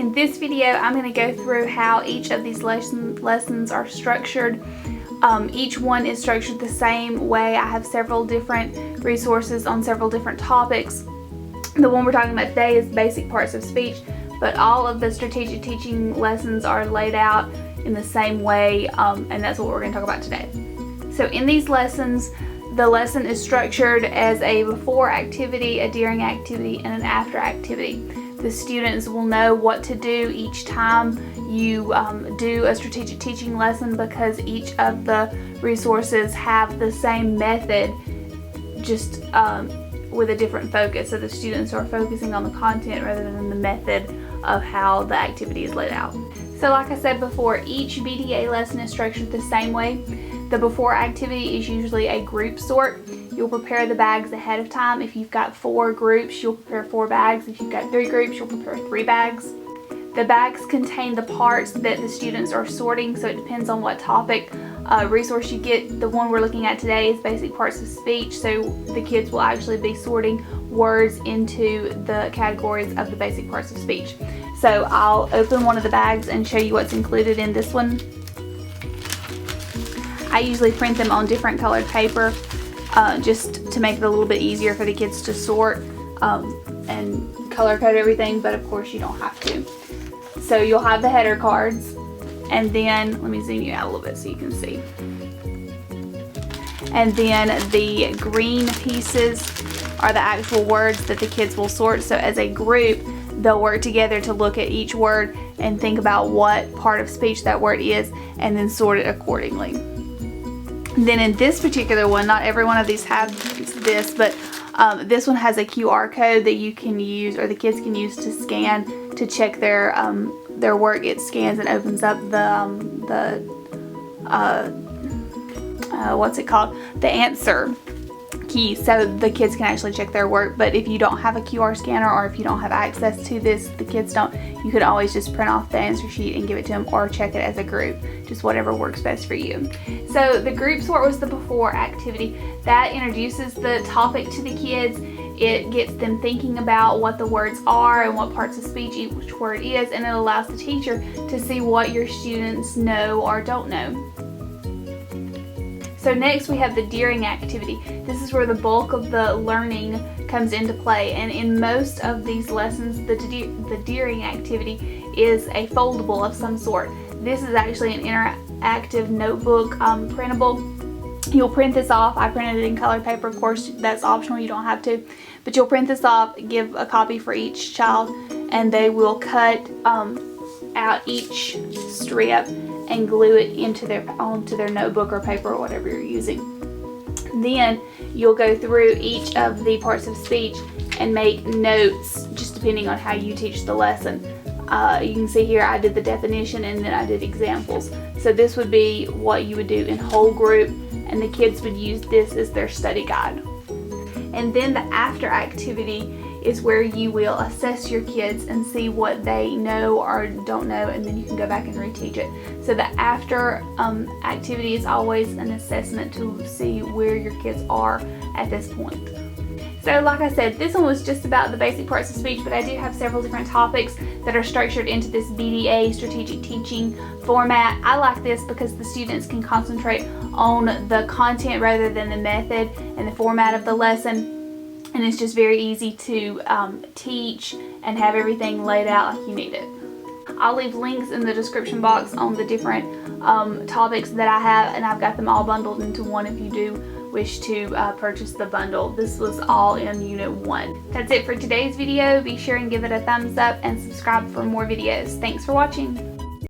In this video, I'm going to go through how each of these lessons are structured. Each one is structured the same way. I have several different resources on several different topics. The one we're talking about today is basic parts of speech, but all of the strategic teaching lessons are laid out in the same way, and that's what we're going to talk about today. So in these lessons, the lesson is structured as a before activity, a during activity, and an after activity. The students will know what to do each time you do a strategic teaching lesson, because each of the resources have the same method, just with a different focus. So the students are focusing on the content rather than the method of how the activity is laid out. So like I said before, each BDA lesson is structured the same way. The before activity is usually a group sort. You'll prepare the bags ahead of time. If you've got 4 groups, you'll prepare 4 bags. If you've got 3 groups, you'll prepare 3 bags. The bags contain the parts that the students are sorting, so it depends on what topic resource you get. The one we're looking at today is basic parts of speech, so the kids will actually be sorting words into the categories of the basic parts of speech. So I'll open one of the bags and show you what's included in this one. I usually print them on different colored paper just to make it a little bit easier for the kids to sort and color code everything, but of course you don't have to. So you'll have the header cards, and then, let me zoom you out a little bit so you can see. And then the green pieces are the actual words that the kids will sort. So as a group, they'll work together to look at each word and think about what part of speech that word is, and then sort it accordingly. And then in this particular one, not every one of these has this, but this one has a QR code that you can use, or the kids can use, to scan to check their work. It scans and opens up the answer key, so the kids can actually check their work. But if you don't have a QR scanner, or if you don't have access to this, the kids don't, you could always just print off the answer sheet and give it to them, or check it as a group, just whatever works best for you. So the group sort was the before activity. That introduces the topic to the kids. It gets them thinking about what the words are and what parts of speech each word is, and it allows the teacher to see what your students know or don't know. So next we have the during activity. This is where the bulk of the learning comes into play, and in most of these lessons the during activity is a foldable of some sort. This is actually an interactive notebook, printable. You'll print this off. I printed it in colored paper, of course that's optional, you don't have to, but you'll print this off, give a copy for each child, and they will cut out each strip and glue it onto their notebook or paper or whatever you're using. Then you'll go through each of the parts of speech and make notes, just depending on how you teach the lesson. You can see here I did the definition and then I did examples. So this would be what you would do in whole group, and the kids would use this as their study guide. And then the after activity is where you will assess your kids and see what they know or don't know, and then you can go back and reteach it. So the after activity is always an assessment to see where your kids are at this point. So like I said, this one was just about the basic parts of speech, but I do have several different topics that are structured into this BDA strategic teaching format. I like this because the students can concentrate on the content rather than the method and the format of the lesson. And it's just very easy to teach and have everything laid out like you need it. I'll leave links in the description box on the different topics that I have, and I've got them all bundled into one if you do wish to purchase the bundle. This was all in Unit 1. That's it for today's video. Be sure and give it a thumbs up and subscribe for more videos. Thanks for watching.